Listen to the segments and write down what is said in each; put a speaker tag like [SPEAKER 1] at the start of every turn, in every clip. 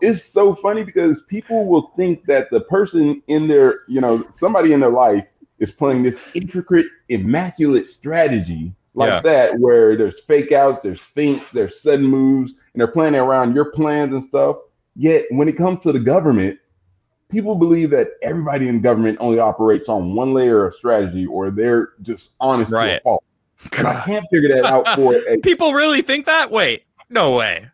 [SPEAKER 1] it's so funny because people will think that the person in their, somebody in their life is playing this intricate, immaculate strategy like that, where there's fake outs, there's feints, there's sudden moves, and they're planning around your plans and stuff. Yet when it comes to the government, people believe that everybody in government only operates on one layer of strategy, or they're just honest to a fault. And I can't figure that out for
[SPEAKER 2] people really think that? Wait, no way.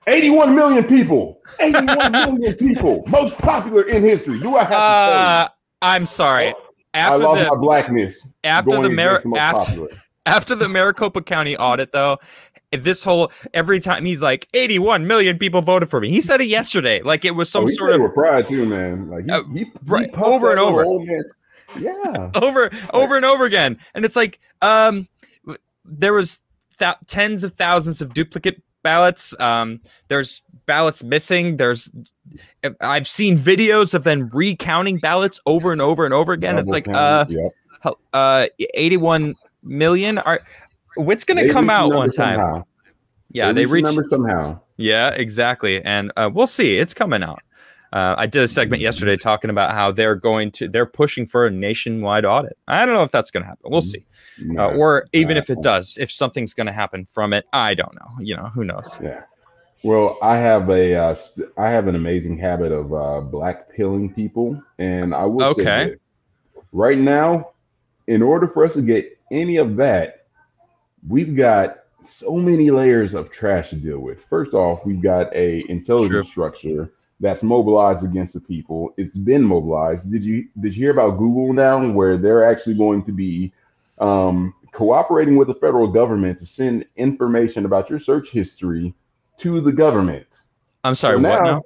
[SPEAKER 1] 81 million people. 81 million people. Most popular in history. Do I have to tell you?
[SPEAKER 2] I'm sorry.
[SPEAKER 1] I lost my blackness.
[SPEAKER 2] After the Maricopa County audit, though, every time he's like 81 million people voted for me. He said it yesterday, like it was some sort of
[SPEAKER 1] pride too, man. Like he
[SPEAKER 2] over and over, over and over again. And it's like there was tens of thousands of duplicate ballots. There's ballots missing. I've seen videos of them recounting ballots over and over and over again. It's like 81 million. What's going to come out one time?
[SPEAKER 1] Somehow.
[SPEAKER 2] Yeah, they reach
[SPEAKER 1] the number somehow.
[SPEAKER 2] Yeah, exactly. And we'll see. It's coming out. I did a segment yesterday talking about how they're pushing for a nationwide audit. I don't know if that's going to happen. We'll see. Or even if it does, if something's going to happen from it, I don't know. Who knows?
[SPEAKER 1] Yeah. Well, I have an amazing habit of black pilling people, and I will say this. Right now, in order for us to get any of that, we've got so many layers of trash to deal with. First off, we've got a intelligence structure that's mobilized against the people. It's been mobilized. Did you hear about Google now, where they're actually going to be cooperating with the federal government to send information about your search history to the government?
[SPEAKER 2] I'm sorry, so what now?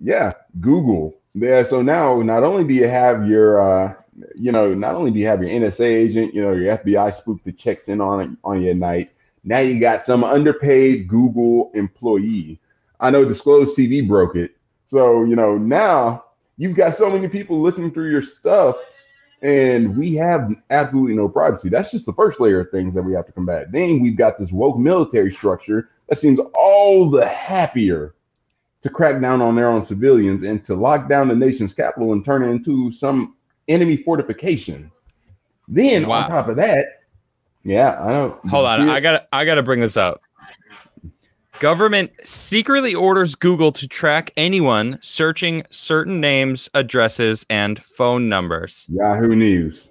[SPEAKER 1] Yeah, Google. Yeah, so now not only do you have your NSA agent, your FBI spook that checks in on you at night. Now you got some underpaid Google employee. I know Disclosed TV broke it. So, now you've got so many people looking through your stuff, and we have absolutely no privacy. That's just the first layer of things that we have to combat. Then we've got this woke military structure that seems all the happier to crack down on their own civilians and to lock down the nation's capital and turn it into some enemy fortification. Then on top of that, yeah, I know.
[SPEAKER 2] Hold on, I gotta bring this up. Government secretly orders Google to track anyone searching certain names, addresses, and phone numbers.
[SPEAKER 1] Yahoo News.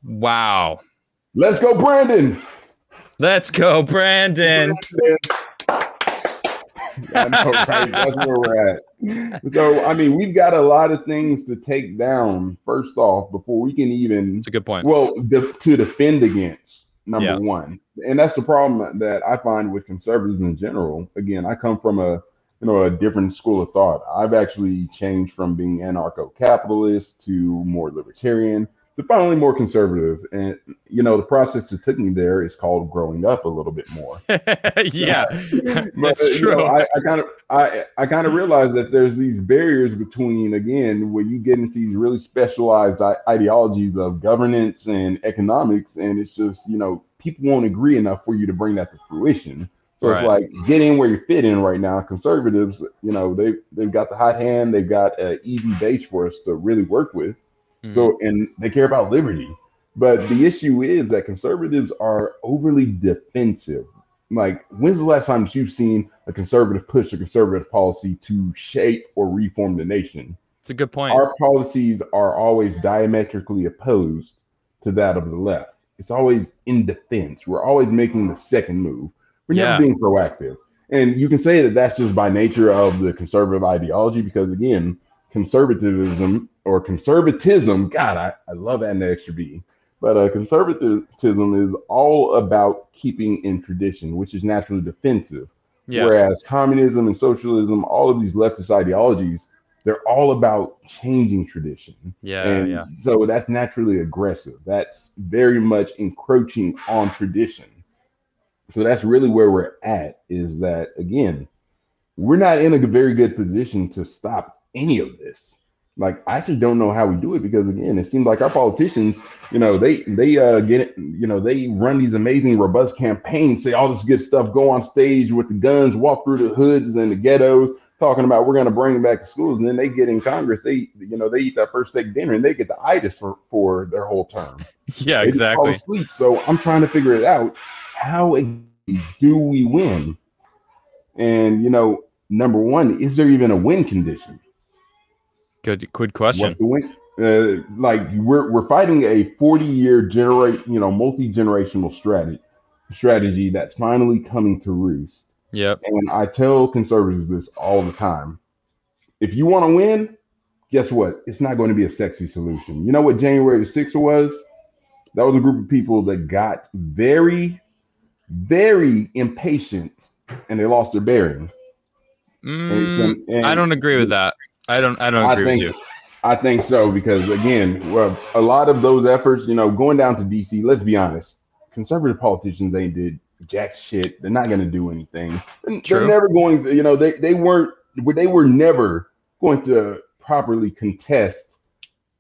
[SPEAKER 2] Wow.
[SPEAKER 1] Let's go, Brandon.
[SPEAKER 2] Let's go, Brandon.
[SPEAKER 1] I know, right? That's where we're at. So, I mean, we've got a lot of things to take down, first off, before we can even...
[SPEAKER 2] That's a good point.
[SPEAKER 1] Well, to defend against, number one. And that's the problem that I find with conservatives in general. Again, I come from a different school of thought. I've actually changed from being anarcho-capitalist to more libertarian to finally more conservative. And, the process that took me there is called growing up a little bit more.
[SPEAKER 2] Yeah,
[SPEAKER 1] that's
[SPEAKER 2] true.
[SPEAKER 1] I kind of realized that there's these barriers between, again, when you get into these really specialized ideologies of governance and economics, and it's just, people won't agree enough for you to bring that to fruition. So It's like, get in where you fit in right now. Conservatives, they've got the hot hand. They've got an easy base for us to really work with. So, and they care about liberty. But the issue is that conservatives are overly defensive. Like, when's the last time you've seen a conservative push a conservative policy to shape or reform the nation?
[SPEAKER 2] It's a good point.
[SPEAKER 1] Our policies are always diametrically opposed to that of the left. It's always in defense. We're always making the second move. We're never being proactive. And you can say that that's just by nature of the conservative ideology, because, again, conservatism, God, I love adding the extra B. But conservatism is all about keeping in tradition, which is naturally defensive. Yeah. Whereas communism and socialism, all of these leftist ideologies, they're all about changing tradition. So that's naturally aggressive. That's very much encroaching on tradition. So that's really where we're at, is that, again, we're not in a very good position to stop any of this. Like, I actually don't know how we do it, because, again, it seems like our politicians, they get it, they run these amazing, robust campaigns, say all this good stuff, go on stage with the guns, walk through the hoods and the ghettos, talking about we're going to bring back the schools, and then they get in Congress, they eat that first steak dinner and they get the itis for their whole term.
[SPEAKER 2] Yeah,
[SPEAKER 1] they
[SPEAKER 2] exactly.
[SPEAKER 1] Just fall asleep. So I'm trying to figure it out. How do we win? And number one, is there even a win condition?
[SPEAKER 2] Good question.
[SPEAKER 1] What's the win? Like we're fighting a 40-year multi-generational strategy that's finally coming to roost.
[SPEAKER 2] Yep.
[SPEAKER 1] And I tell conservatives this all the time. If you want to win, guess what? It's not going to be a sexy solution. You know what January the 6th was? That was a group of people that got very, very impatient and they lost their bearing.
[SPEAKER 2] And I don't agree with that. I don't agree with you.
[SPEAKER 1] I think so, because again, a lot of those efforts, going down to DC, let's be honest, conservative politicians ain't did jack shit. They're not going to do anything. They're never going to, they were never going to properly contest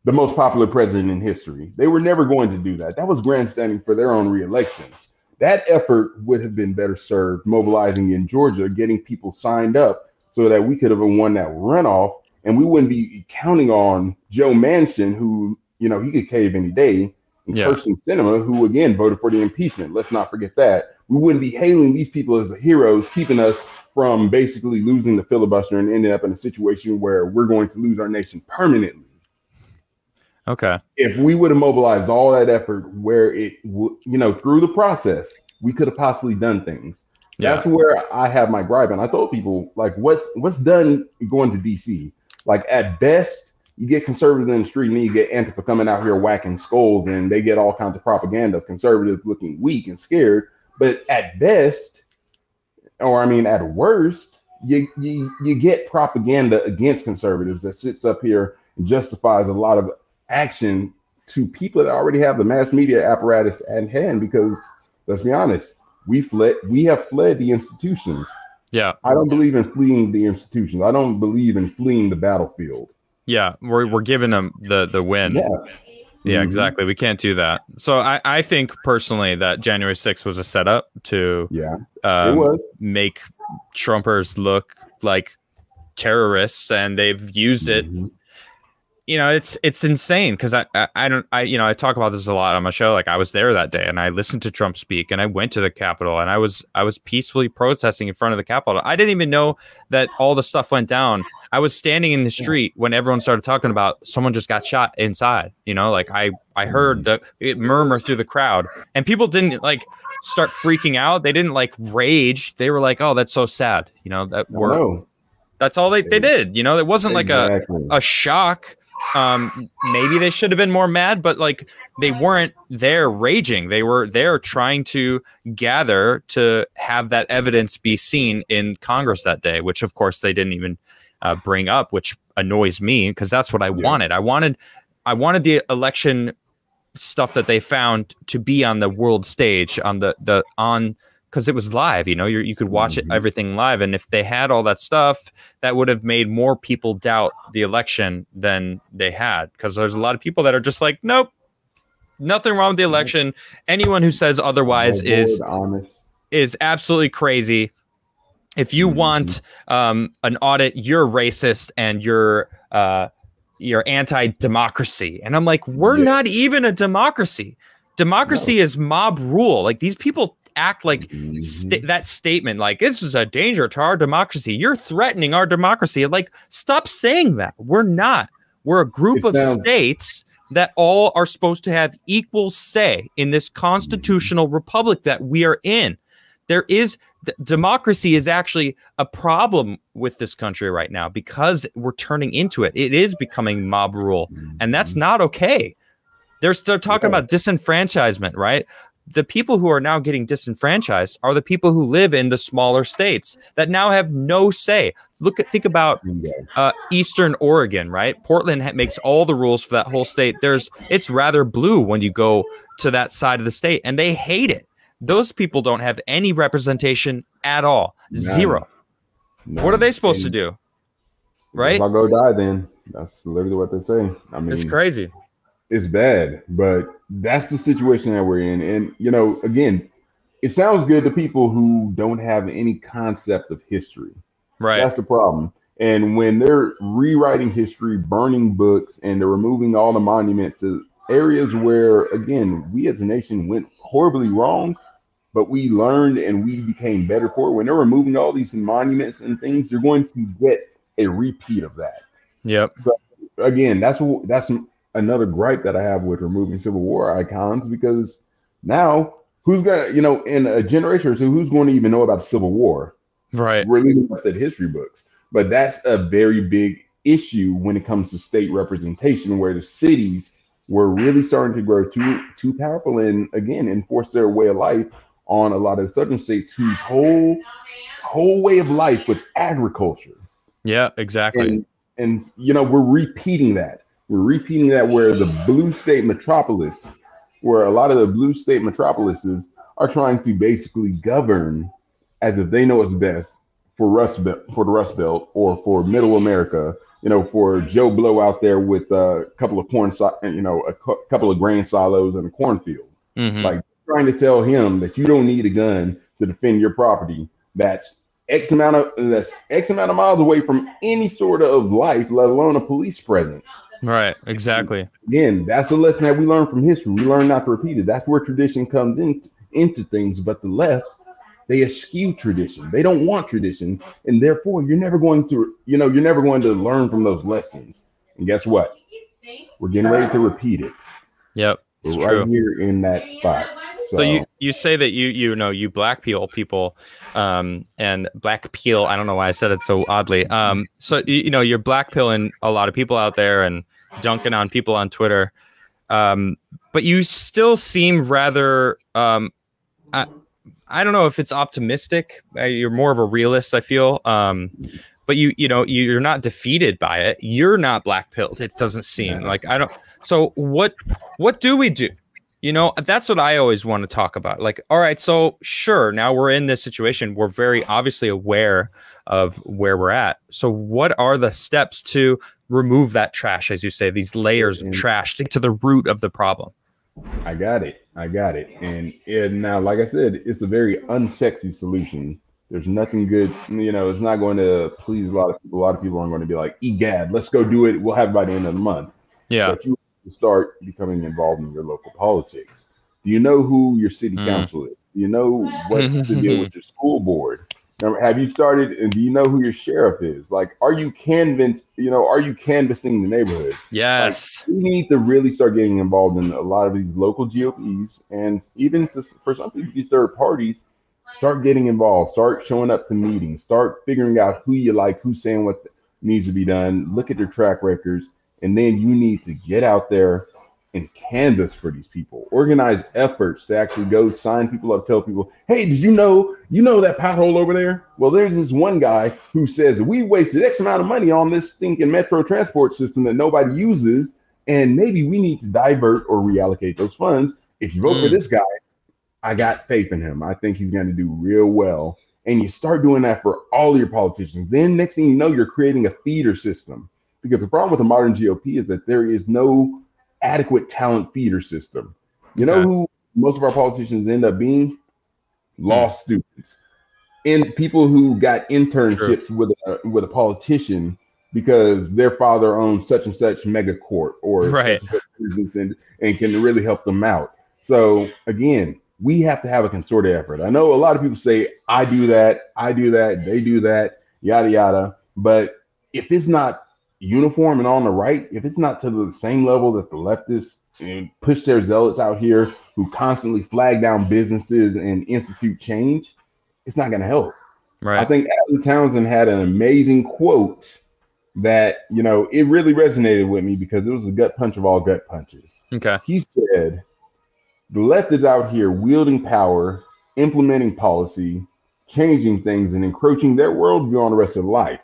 [SPEAKER 1] the most popular president in history. They were never going to do that. That was grandstanding for their own reelections. That effort would have been better served mobilizing in Georgia, getting people signed up so that we could have won that runoff, and we wouldn't be counting on Joe Manchin, who, he could cave any day, and Kirsten Sinema, who again voted for the impeachment. Let's not forget that. We wouldn't be hailing these people as the heroes, keeping us from basically losing the filibuster and ending up in a situation where we're going to lose our nation permanently.
[SPEAKER 2] Okay.
[SPEAKER 1] If we would have mobilized all that effort where it, through the process, we could have possibly done things. Yeah. That's where I have my gripe. And I told people, like, what's done going to DC? Like, at best, you get conservatives in the street and then you get Antifa coming out here whacking skulls, and they get all kinds of propaganda of conservatives looking weak and scared. But at best, at worst, you get propaganda against conservatives that sits up here and justifies a lot of action to people that already have the mass media apparatus at hand, because let's be honest, we have fled the institutions.
[SPEAKER 2] Yeah.
[SPEAKER 1] I don't believe in fleeing the institutions. I don't believe in fleeing the battlefield.
[SPEAKER 2] Yeah, we're giving them the win. Yeah, exactly. We can't do that. So I think personally that January 6th was a setup to make Trumpers look like terrorists, and they've used it. It's insane, because I talk about this a lot on my show. Like, I was there that day and I listened to Trump speak, and I went to the Capitol, and I was peacefully protesting in front of the Capitol. I didn't even know that all the stuff went down. I was standing in the street when everyone started talking about someone just got shot inside. I heard the murmur through the crowd, and people didn't start freaking out. They didn't rage. They were like, "Oh, that's so sad." That's all they did. It wasn't like a shock. Maybe they should have been more mad, but they weren't there raging. They were there trying to gather to have that evidence be seen in Congress that day, which of course they didn't even bring up, which annoys me, because that's what I wanted. I wanted the election stuff that they found to be on the world stage, because it was live. You could watch everything live, and if they had all that stuff, that would have made more people doubt the election than they had, because there's a lot of people that are just like, nope, nothing wrong with the election. Anyone who says otherwise is absolutely crazy. If you want an audit, you're racist and you're anti-democracy. And I'm like, we're not even a democracy. Democracy is mob rule. These people act like that statement, like, this is a danger to our democracy. You're threatening our democracy. Stop saying that. We're not. We're a group of states that all are supposed to have equal say in this constitutional republic that we are in. Democracy is actually a problem with this country right now, because we're turning into it. It is becoming mob rule, and that's not okay. They're still talking about disenfranchisement, right? The people who are now getting disenfranchised are the people who live in the smaller states that now have no say. Think about Eastern Oregon, right? Portland makes all the rules for that whole state. It's rather blue when you go to that side of the state, and they hate it. Those people don't have any representation at all. Zero. What are they supposed to do? Right?
[SPEAKER 1] I'll go die then. That's literally what they say.
[SPEAKER 2] It's crazy.
[SPEAKER 1] It's bad, but that's the situation that we're in. And, again, it sounds good to people who don't have any concept of history.
[SPEAKER 2] Right.
[SPEAKER 1] That's the problem. And when they're rewriting history, burning books, and they're removing all the monuments to areas where, again, we as a nation went horribly wrong, but we learned and we became better for it. When they're removing all these monuments and things, you're going to get a repeat of that.
[SPEAKER 2] Yep.
[SPEAKER 1] So again, that's another gripe that I have with removing Civil War icons, because now who's gonna, in a generation or two, who's going to even know about the Civil War?
[SPEAKER 2] Right.
[SPEAKER 1] We're leaving up the history books. But that's a very big issue when it comes to state representation, where the cities were really starting to grow too powerful and, again, enforce their way of life on a lot of the southern states whose whole way of life was agriculture.
[SPEAKER 2] Yeah, exactly.
[SPEAKER 1] And we're repeating that. We're repeating that where the blue state metropolis, where a lot of the blue state metropolises are trying to basically govern as if they know what's best for the Rust Belt, or for Middle America, for Joe Blow out there with a couple of couple of grain silos and a cornfield.
[SPEAKER 2] Mm-hmm.
[SPEAKER 1] Like, trying to tell him that you don't need a gun to defend your property. That's X amount of miles away from any sort of life, let alone a police presence.
[SPEAKER 2] Right, exactly.
[SPEAKER 1] Again, that's a lesson that we learn from history. We learn not to repeat it. That's where tradition comes into things. But the left, they eschew tradition. They don't want tradition, and therefore you're never going to learn from those lessons. And guess what? We're getting ready to repeat it.
[SPEAKER 2] Yep,
[SPEAKER 1] it's right true. Here in that spot.
[SPEAKER 2] So you say that you black peel people, and black peel. I don't know why I said it so oddly. So you're black pilling a lot of people out there and dunking on people on Twitter, but you still seem rather. I don't know if it's optimistic. You're more of a realist, I feel. But you're not defeated by it. You're not black pilled. It doesn't seem like I don't. So what do we do? That's what I always want to talk about. Like, all right, so sure, now we're in this situation. We're very obviously aware of where we're at. So what are the steps to remove that trash, as you say, these layers of trash, to the root of the problem?
[SPEAKER 1] I got it. And now, like I said, it's a very unsexy solution. There's nothing good. It's not going to please a lot of people. A lot of people aren't going to be like, egad, let's go do it. We'll have it by the end of the month.
[SPEAKER 2] Yeah.
[SPEAKER 1] But you start becoming involved in your local politics. Do you know who your city council is? Do you know what's the deal with your school board? Have you started, and do you know who your sheriff is? Like, are you canvassing the neighborhood?
[SPEAKER 2] Yes.
[SPEAKER 1] Like, we need to really start getting involved in a lot of these local GOPs, and even for some people, these third parties, start getting involved, start showing up to meetings, start figuring out who you like, who's saying what needs to be done, look at their track records, and then you need to get out there and canvas for these people. Organize efforts to actually go sign people up, tell people, hey, did you know that pothole over there? Well, there's this one guy who says we wasted X amount of money on this stinking metro transport system that nobody uses, and maybe we need to divert or reallocate those funds. If you vote for this guy, I got faith in him. I think he's going to do real well. And you start doing that for all your politicians. Then next thing you know, you're creating a feeder system. Because the problem with the modern GOP is that there is no adequate talent feeder system. You know who most of our politicians end up being? Law students and people who got internships with a politician because their father owns such and such mega corp or such and such business and can really help them out. So again, we have to have a concerted effort. I know a lot of people say, I do that, they do that, yada, yada. But if it's not uniform and on the right, if it's not to the same level that the leftists push their zealots out here who constantly flag down businesses and institute change, it's not going to help.
[SPEAKER 2] Right. I
[SPEAKER 1] think Adam Townsend had an amazing quote that, it really resonated with me because it was a gut punch of all gut punches.
[SPEAKER 2] Okay.
[SPEAKER 1] He said, the left is out here wielding power, implementing policy, changing things, and encroaching their worldview on the rest of life.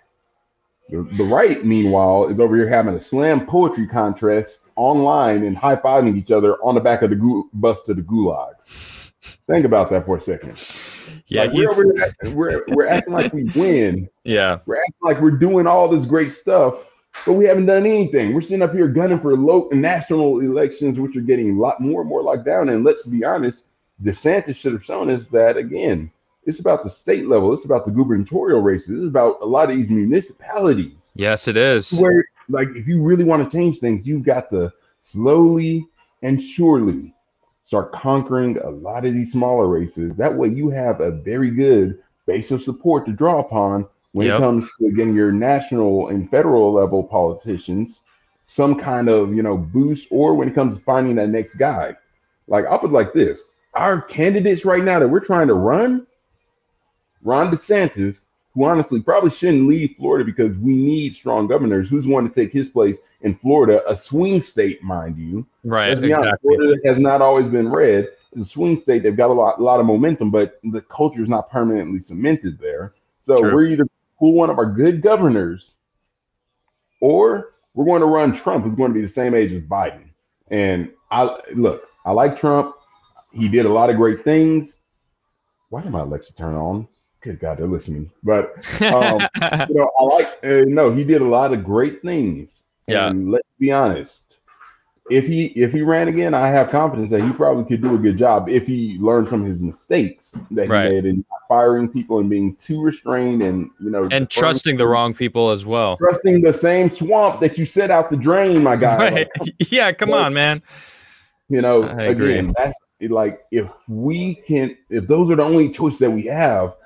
[SPEAKER 1] The right, meanwhile, is over here having a slam poetry contest online and high-fiving each other on the back of the bus to the gulags. Think about that for a second.
[SPEAKER 2] Yeah,
[SPEAKER 1] like we're acting like we win.
[SPEAKER 2] Yeah,
[SPEAKER 1] we're acting like we're doing all this great stuff, but we haven't done anything. We're sitting up here gunning for local and national elections, which are getting a lot more and more locked down. And let's be honest, DeSantis should have shown us that, again, It's about the state level. It's about the gubernatorial races. It's about a lot of these municipalities.
[SPEAKER 2] Yes, it is.
[SPEAKER 1] Where, like, if you really want to change things, you've got to slowly and surely start conquering a lot of these smaller races. That way you have a very good base of support to draw upon when it comes to getting your national and federal level politicians some kind of, boost, or when it comes to finding that next guy. Like, I'll put it like this. Our candidates right now that we're trying to run, Ron DeSantis, who honestly probably shouldn't leave Florida because we need strong governors. Who's going to take his place in Florida, a swing state, mind you?
[SPEAKER 2] Right.
[SPEAKER 1] Let's be honest, Florida has not always been red. It's a swing state. They've got a lot of momentum, but the culture is not permanently cemented there. So we're either pull one of our good governors, or we're going to run Trump, who's going to be the same age as Biden. And I like Trump. He did a lot of great things. Why did my Alexa turn on? Good God, they're listening. But I like. He did a lot of great things.
[SPEAKER 2] Yeah.
[SPEAKER 1] And let's be honest. If he ran again, I have confidence that he probably could do a good job if he learned from his mistakes that he made in firing people and being too restrained and
[SPEAKER 2] and trusting the wrong people as well.
[SPEAKER 1] Trusting the same swamp that you set out the drain, my guy.
[SPEAKER 2] Right. Yeah, come on, man.
[SPEAKER 1] Again, that's like if those are the only choices that we have,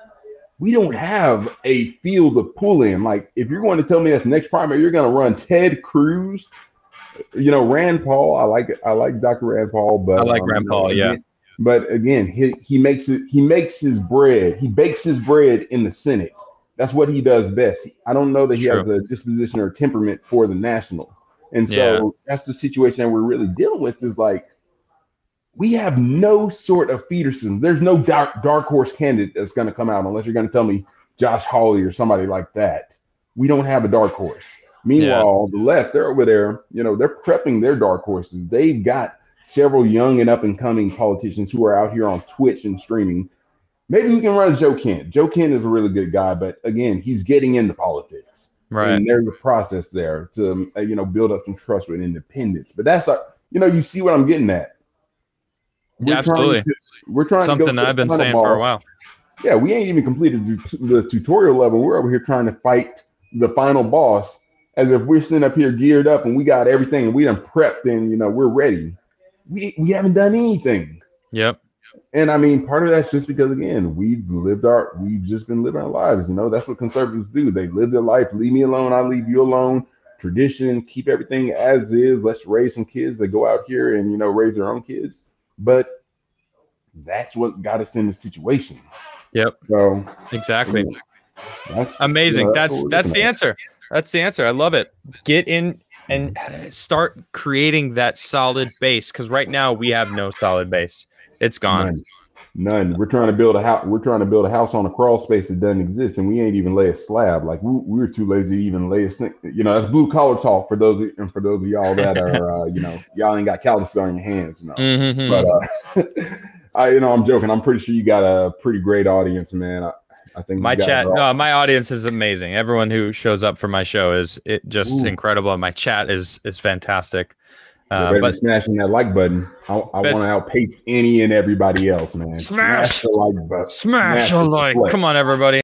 [SPEAKER 1] we don't have a field to pull in. Like, if you're going to tell me that the next primary you're going to run Ted Cruz, Rand Paul. I like Dr. Rand Paul, but
[SPEAKER 2] I like Rand Paul, yeah.
[SPEAKER 1] But again, he makes his bread. He bakes his bread in the Senate. That's what he does best. I don't know that he has a disposition or temperament for the national. And so that's the situation that we're really dealing with, is like, we have no sort of feeder system. There's no dark horse candidate that's going to come out, unless you're going to tell me Josh Hawley or somebody like that. We don't have a dark horse. Meanwhile, the left, they're over there, they're prepping their dark horses. They've got several young and up-and-coming politicians who are out here on Twitch and streaming. Maybe we can run Joe Kent. Joe Kent is a really good guy, but again, he's getting into politics.
[SPEAKER 2] Right.
[SPEAKER 1] And there's a process there to, build up some trust with independents. But that's, you see what I'm getting at.
[SPEAKER 2] Absolutely.
[SPEAKER 1] We're trying
[SPEAKER 2] something
[SPEAKER 1] to go
[SPEAKER 2] I've been saying for a while.
[SPEAKER 1] Yeah, we ain't even completed the tutorial level. We're over here trying to fight the final boss, as if we're sitting up here geared up and we got everything and we done prepped and we're ready. We haven't done anything.
[SPEAKER 2] Yep.
[SPEAKER 1] And I mean, part of that's just because, again, we've just been living our lives. That's what conservatives do. They live their life. Leave me alone. I leave you alone. Tradition, keep everything as is. Let's raise some kids that go out here and, raise their own kids. But that's what got us in the situation.
[SPEAKER 2] Yep.
[SPEAKER 1] So
[SPEAKER 2] exactly. That's amazing. That's the answer. That's the answer. I love it. Get in and start creating that solid base, because right now we have no solid base. It's gone.
[SPEAKER 1] None. We're trying to build a house. We're trying to build a house on a crawl space that doesn't exist, and we ain't even lay a slab. Like, we're too lazy to even lay a sink. That's blue collar talk for those of y'all that are y'all ain't got calluses on your hands.
[SPEAKER 2] Mm-hmm.
[SPEAKER 1] But I'm joking. I'm pretty sure you got a pretty great audience, man. I think
[SPEAKER 2] my audience is amazing. Everyone who shows up for my show is incredible. My chat is fantastic.
[SPEAKER 1] But smashing that like button. I want to outpace any and everybody else, man.
[SPEAKER 2] Smash
[SPEAKER 1] the like button.
[SPEAKER 2] Smash a like. Come on, everybody.